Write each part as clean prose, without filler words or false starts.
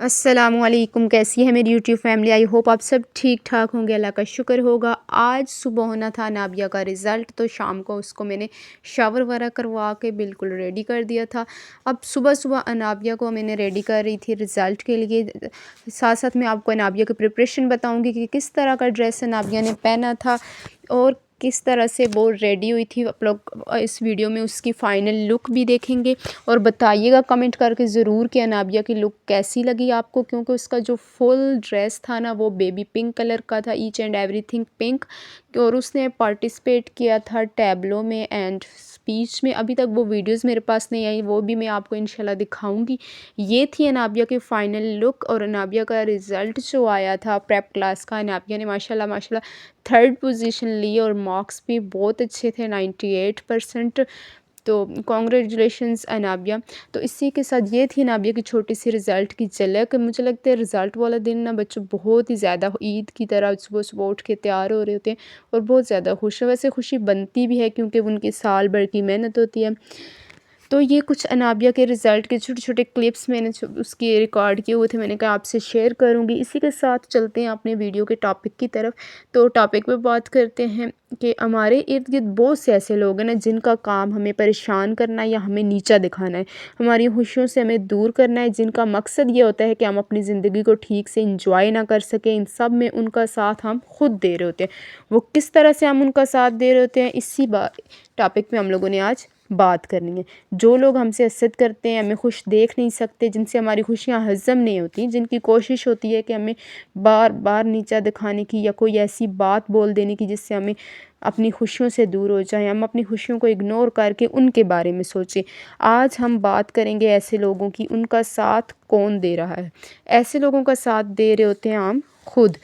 السلام علیکم، کیسی ہے میری یوٹیوب فیملی؟ آئی ہوپ آپ سب ٹھیک ٹھاک ہوں گے، اللہ کا شکر ہوگا۔ آج صبح ہونا تھا انابیہ کا رزلٹ، تو شام کو اس کو میں نے شاور وغیرہ کروا کے بالکل ریڈی کر دیا تھا۔ اب صبح صبح انابیہ کو میں نے ریڈی کر رہی تھی رزلٹ کے لیے، ساتھ ساتھ میں آپ کو انابیہ کی پریپریشن بتاؤں گی کہ کس طرح کا ڈریس انابیہ نے پہنا تھا اور کس طرح سے وہ ریڈی ہوئی تھی۔ آپ لوگ اس ویڈیو میں اس کی فائنل لک بھی دیکھیں گے، اور بتائیے گا کمنٹ کر کے ضرور کہ انابیہ کی لک کیسی لگی آپ کو، کیونکہ اس کا جو فل ڈریس تھا نا وہ بیبی پنک کلر کا تھا، each and everything pink, اور اس نے پارٹیسپیٹ کیا تھا ٹیبلو میں اینڈ اسپیچ میں۔ ابھی تک وہ ویڈیوز میرے پاس نہیں آئی، وہ بھی میں آپ کو انشاءاللہ دکھاؤں گی۔ یہ تھی انابیہ کی فائنل لک، اور انابیہ کا رزلٹ جو آیا تھا پریپ کلاس کا، انابیہ نے ماشاءاللہ 3rd پوزیشن لی، اور مارکس بھی بہت اچھے تھے، 98%۔ تو کانگریچولیشنز انابیہ۔ تو اسی کے ساتھ یہ تھی انابیہ کی چھوٹی سی رزلٹ کی جھلک۔ مجھے لگتا ہے رزلٹ والا دن نا بچوں بہت ہی زیادہ عید کی طرح صبح صبح اٹھ کے تیار ہو رہے ہوتے ہیں اور بہت زیادہ خوش ہیں۔ ویسے خوشی بنتی بھی ہے کیونکہ ان کی سال بھر کی محنت ہوتی ہے۔ تو یہ کچھ انابیہ کے رزلٹ کے چھوٹے چھوٹے کلپس میں نے اس کی ریکارڈ کیے ہوئے تھے، میں نے کہا آپ سے شیئر کروں گی۔ اسی کے ساتھ چلتے ہیں اپنے ویڈیو کے ٹاپک کی طرف۔ تو ٹاپک پہ بات کرتے ہیں کہ ہمارے ارد گرد بہت سے ایسے لوگ ہیں نا جن کا کام ہمیں پریشان کرنا ہے یا ہمیں نیچا دکھانا ہے، ہماری خوشیوں سے ہمیں دور کرنا ہے، جن کا مقصد یہ ہوتا ہے کہ ہم اپنی زندگی کو ٹھیک سے انجوائے نہ کر سکیں۔ ان سب میں ان کا ساتھ ہم خود دے رہے ہوتے ہیں۔ وہ کس طرح سے ہم ان کا ساتھ دے رہے ہوتے ہیں، اسی ٹاپک پہ ہم لوگوں نے آج بات کرنی ہے۔ جو لوگ ہم سے حسد کرتے ہیں، ہمیں خوش دیکھ نہیں سکتے، جن سے ہماری خوشیاں ہضم نہیں ہوتی، جن کی کوشش ہوتی ہے کہ ہمیں بار بار نیچا دکھانے کی یا کوئی ایسی بات بول دینے کی جس سے ہمیں اپنی خوشیوں سے دور ہو جائیں، ہم اپنی خوشیوں کو اگنور کر کے ان کے بارے میں سوچیں۔ آج ہم بات کریں گے ایسے لوگوں کی، ان کا ساتھ کون دے رہا ہے۔ ایسے لوگوں کا ساتھ دے رہے ہوتے ہیں ہم خود۔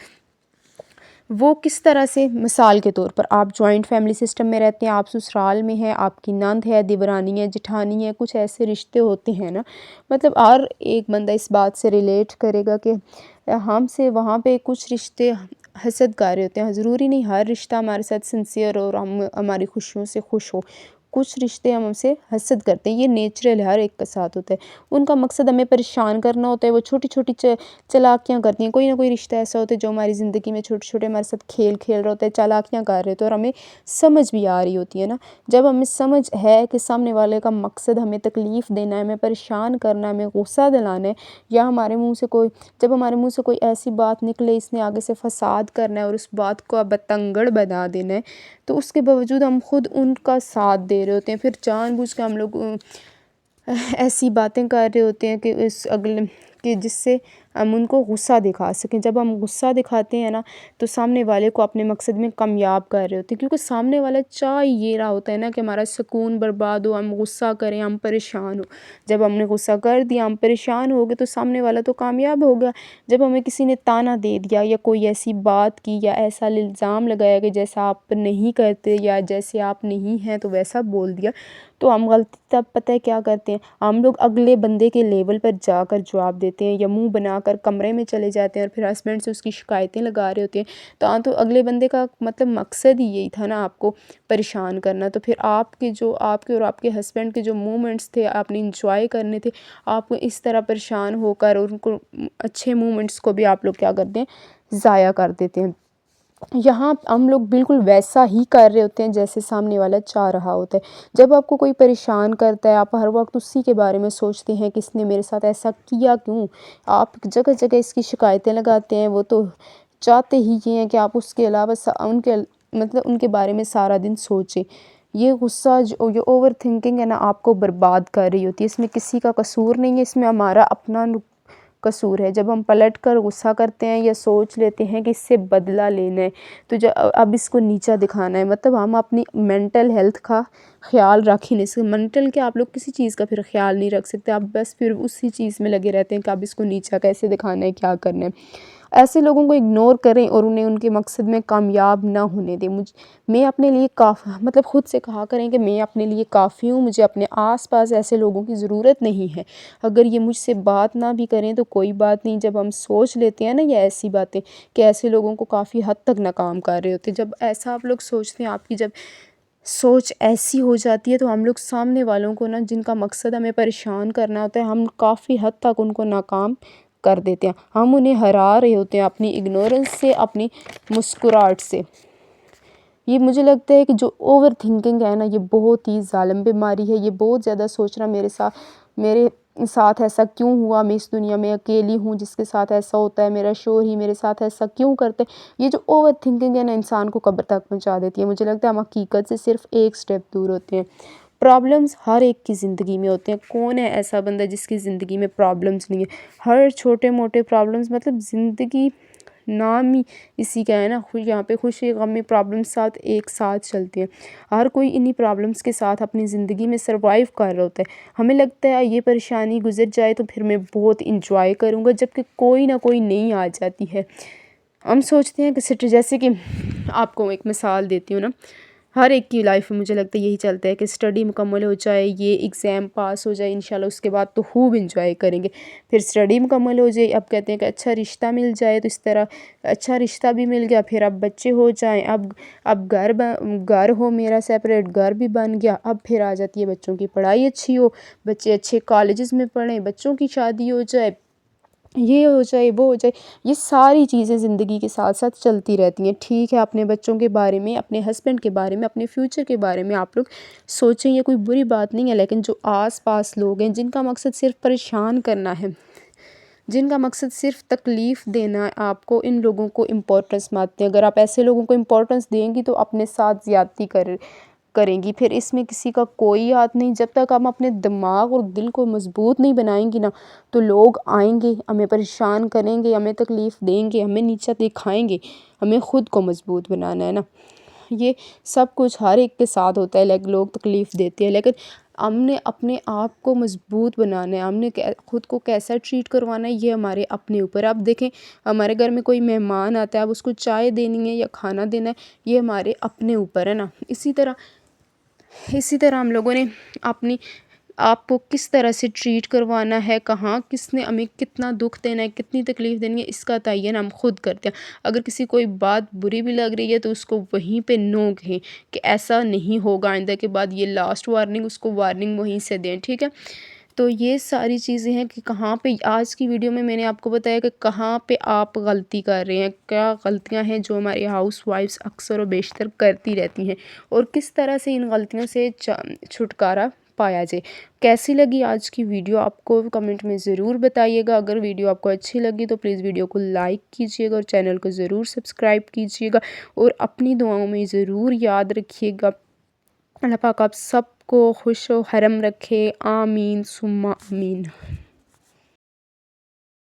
وہ کس طرح سے؟ مثال کے طور پر آپ جوائنٹ فیملی سسٹم میں رہتے ہیں، آپ سسرال میں ہیں، آپ کی نند ہے، دیورانی ہے، جٹھانی ہے، کچھ ایسے رشتے ہوتے ہیں نا، مطلب ہر ایک بندہ اس بات سے ریلیٹ کرے گا کہ ہم سے وہاں پہ کچھ رشتے حسد کر رہے ہوتے ہیں۔ ضروری نہیں ہر رشتہ ہمارے ساتھ سنسیئر اور ہم ہماری خوشیوں سے خوش ہو، کچھ رشتے ہم سے حسد کرتے ہیں، یہ نیچرل ہے، ہر ایک کے ساتھ ہوتا ہے۔ ان کا مقصد ہمیں پریشان کرنا ہوتا ہے، وہ چھوٹی چھوٹی چالاکیاں کرتی ہیں۔ کوئی نہ کوئی رشتہ ایسا ہوتا ہے جو ہماری زندگی میں چھوٹے چھوٹے ہمارے ساتھ کھیل کھیل رہا ہوتا ہے، چالاکیاں کر رہے ہوتے ہیں، اور ہمیں سمجھ بھی آ رہی ہوتی ہے نا۔ جب ہمیں سمجھ ہے کہ سامنے والے کا مقصد ہمیں تکلیف دینا ہے، ہمیں پریشان کرنا ہے، ہمیں غصہ دلانا ہے، یا جب ہمارے منہ سے کوئی ایسی بات نکلے اس نے آگے سے فساد کرنا ہے اور اس بات کو بتنگڑ بنا دینا ہے، تو اس کے باوجود ہم خود ان کا ساتھ دے رہے ہوتے ہیں۔ پھر جان بوجھ کے ہم لوگ ایسی باتیں کر رہے ہوتے ہیں کہ جس سے ہم ان کو غصہ دکھا سکیں۔ جب ہم غصہ دکھاتے ہیں نا تو سامنے والے کو اپنے مقصد میں کامیاب کر رہے ہوتے ہیں، کیونکہ سامنے والا چاہ یہ رہا ہوتا ہے نا کہ ہمارا سکون برباد ہو، ہم غصہ کریں، ہم پریشان ہو۔ جب ہم نے غصہ کر دیا، ہم پریشان ہو گئے، تو سامنے والا تو کامیاب ہو گیا۔ جب ہمیں کسی نے تانا دے دیا یا کوئی ایسی بات کی یا ایسا الزام لگایا کہ جیسا آپ نہیں کرتے یا جیسے آپ نہیں ہیں تو ویسا بول دیا، تو ہم غلطی تب پتہ ہے کیا کرتے ہیں، ہم لوگ اگلے بندے کے لیول پر جا کر جواب دیتے ہیں، یا منہ بنا کر کمرے میں چلے جاتے ہیں اور پھر ہسبینڈ سے اس کی شکایتیں لگا رہے ہوتے ہیں۔ تو اگلے بندے کا مطلب مقصد ہی یہی تھا نا، آپ کو پریشان کرنا۔ تو پھر آپ کے اور آپ کے ہسبینڈ کے جو مومنٹس تھے آپ نے انجوائے کرنے تھے، آپ کو اس طرح پریشان ہو کر اور ان کو اچھے مومنٹس کو بھی آپ لوگ کیا کرتے ہیں، ضائع کر دیتے ہیں۔ یہاں ہم لوگ بالکل ویسا ہی کر رہے ہوتے ہیں جیسے سامنے والا چاہ رہا ہوتا ہے۔ جب آپ کو کوئی پریشان کرتا ہے، آپ ہر وقت اسی کے بارے میں سوچتے ہیں کہ اس نے میرے ساتھ ایسا کیا کیوں، آپ جگہ جگہ اس کی شکایتیں لگاتے ہیں، وہ تو چاہتے ہی یہ ہیں کہ آپ اس کے علاوہ ان کے بارے میں سارا دن سوچیں۔ یہ غصہ یہ اوور تھنکنگ ہے نا، آپ کو برباد کر رہی ہوتی ہے۔ اس میں کسی کا قصور نہیں ہے، اس میں ہمارا اپنا قصور ہے۔ جب ہم پلٹ کر غصہ کرتے ہیں یا سوچ لیتے ہیں کہ اس سے بدلہ لینا ہے، تو اب اس کو نیچا دکھانا ہے، مطلب ہم اپنی مینٹل ہیلتھ کا خیال رکھ ہی نہیں سکتے۔ مینٹل کہ آپ لوگ کسی چیز کا پھر خیال نہیں رکھ سکتے، آپ بس پھر اسی چیز میں لگے رہتے ہیں کہ اب اس کو نیچا کیسے دکھانا ہے، کیا کرنا ہے۔ ایسے لوگوں کو اگنور کریں اور انہیں ان کے مقصد میں کامیاب نہ ہونے دیں۔ میں اپنے لیے مطلب خود سے کہا کریں کہ میں اپنے لیے کافی ہوں، مجھے اپنے آس پاس ایسے لوگوں کی ضرورت نہیں ہے۔ اگر یہ مجھ سے بات نہ بھی کریں تو کوئی بات نہیں، جب ہم سوچ لیتے ہیں نا یہ ایسی باتیں کہ ایسے لوگوں کو کافی حد تک ناکام کر رہے ہوتے ہیں، جب ایسا آپ لوگ سوچتے ہیں، آپ کی جب سوچ ایسی ہو جاتی ہے تو ہم لوگ سامنے والوں کو نا جن کا مقصد ہمیں پریشان کرنا ہوتا ہے، ہم کافی حد تک ان کو ناکام کر دیتے ہیں، ہم انہیں ہرا رہے ہوتے ہیں اپنی اگنورنس سے، اپنی مسکراہٹ سے۔ یہ مجھے لگتا ہے کہ جو اوور تھنکنگ ہے نا، یہ بہت ہی ظالم بیماری ہے۔ یہ بہت زیادہ سوچنا میرے ساتھ ایسا کیوں ہوا، میں اس دنیا میں اکیلی ہوں جس کے ساتھ ایسا ہوتا ہے، میرا شوہر ہی میرے ساتھ ایسا کیوں کرتے ہیں۔ یہ جو اوور تھنکنگ ہے نا، انسان کو قبر تک پہنچا دیتی ہے۔ مجھے لگتا ہے ہم حقیقت سے صرف ایک سٹیپ دور ہوتے ہیں۔ پرابلمز ہر ایک کی زندگی میں ہوتے ہیں، کون ہے ایسا بندہ جس کی زندگی میں پرابلمز نہیں ہے؟ ہر چھوٹے موٹے پرابلمز، مطلب زندگی نام ہی اسی کا ہے نا، یہاں پہ خوشی غمی پرابلمز ایک ساتھ چلتی ہیں۔ ہر کوئی انہی پرابلمز کے ساتھ اپنی زندگی میں سروائیو کر رہا ہوتا ہے۔ ہمیں لگتا ہے یہ پریشانی گزر جائے تو پھر میں بہت انجوائے کروں گا، جبکہ کوئی نہ کوئی نئی آ جاتی ہے۔ ہم سوچتے ہیں کہ جیسے کہ آپ کو ایک مثال دیتی ہوں نا، ہر ایک کی لائف میں مجھے لگتا ہے یہی چلتا ہے کہ اسٹڈی مکمل ہو جائے، یہ ایگزام پاس ہو جائے انشاءاللہ، اس کے بعد تو خوب انجوائے کریں گے۔ پھر اسٹڈی مکمل ہو جائے، اب کہتے ہیں کہ اچھا رشتہ مل جائے، تو اس طرح اچھا رشتہ بھی مل گیا، پھر اب بچے ہو جائیں، اب گھر ہو میرا سیپریٹ، گھر بھی بن گیا، اب پھر آ جاتی ہے بچوں کی پڑھائی اچھی ہو، بچے اچھے کالجز میں پڑھیں، بچوں کی شادی ہو جائے، یہ ہو جائے وہ ہو جائے۔ یہ ساری چیزیں زندگی کے ساتھ ساتھ چلتی رہتی ہیں۔ ٹھیک ہے، اپنے بچوں کے بارے میں، اپنے ہسبینڈ کے بارے میں، اپنے فیوچر کے بارے میں آپ لوگ سوچیں، یہ کوئی بری بات نہیں ہے، لیکن جو آس پاس لوگ ہیں جن کا مقصد صرف پریشان کرنا ہے، جن کا مقصد صرف تکلیف دینا ہے آپ کو، ان لوگوں کو امپورٹنس مت دیں۔ اگر آپ ایسے لوگوں کو امپورٹنس دیں گی تو اپنے ساتھ زیادتی کریں گی، پھر اس میں کسی کا کوئی ہاتھ نہیں۔ جب تک ہم اپنے دماغ اور دل کو مضبوط نہیں بنائیں گی نا، تو لوگ آئیں گے، ہمیں پریشان کریں گے، ہمیں تکلیف دیں گے، ہمیں نیچا دکھائیں گے۔ ہمیں خود کو مضبوط بنانا ہے نا۔ یہ سب کچھ ہر ایک کے ساتھ ہوتا ہے، لیکن لوگ تکلیف دیتے ہیں، لیکن ہم نے اپنے آپ کو مضبوط بنانا ہے، ہم نے خود کو کیسا ٹریٹ کروانا ہے، یہ ہمارے اپنے اوپر۔ آپ دیکھیں، ہمارے گھر میں کوئی مہمان آتا ہے، اب اس کو چائے دینی ہے یا کھانا دینا ہے، یہ ہمارے اپنے اوپر ہے نا۔ اسی طرح ہم لوگوں نے آپ کو کس طرح سے ٹریٹ کروانا ہے، کہاں کس نے ہمیں کتنا دکھ دینا ہے، کتنی تکلیف دینی ہے، اس کا تعین ہم خود کرتے ہیں۔ اگر کسی کوئی بات بری بھی لگ رہی ہے تو اس کو وہیں پہ نو کہیں کہ ایسا نہیں ہوگا آئندہ کے بعد، یہ لاسٹ وارننگ، اس کو وارننگ وہیں سے دیں، ٹھیک ہے۔ تو یہ ساری چیزیں ہیں کہ کہاں پہ آج کی ویڈیو میں نے آپ کو بتایا کہ کہاں پہ آپ غلطی کر رہے ہیں، کیا غلطیاں ہیں جو ہماری ہاؤس وائفز اکثر و بیشتر کرتی رہتی ہیں، اور کس طرح سے ان غلطیوں سے چھٹکارا پایا جائے۔ کیسی لگی آج کی ویڈیو آپ کو کمنٹ میں ضرور بتائیے گا۔ اگر ویڈیو آپ کو اچھی لگی تو پلیز ویڈیو کو لائک کیجیے گا اور چینل کو ضرور سبسکرائب کیجیے گا، اور اپنی دعاؤں میں ضرور یاد رکھیے گا۔ اللہ پاک آپ سب کو خوش و خرم رکھے، آمین ثم آمین۔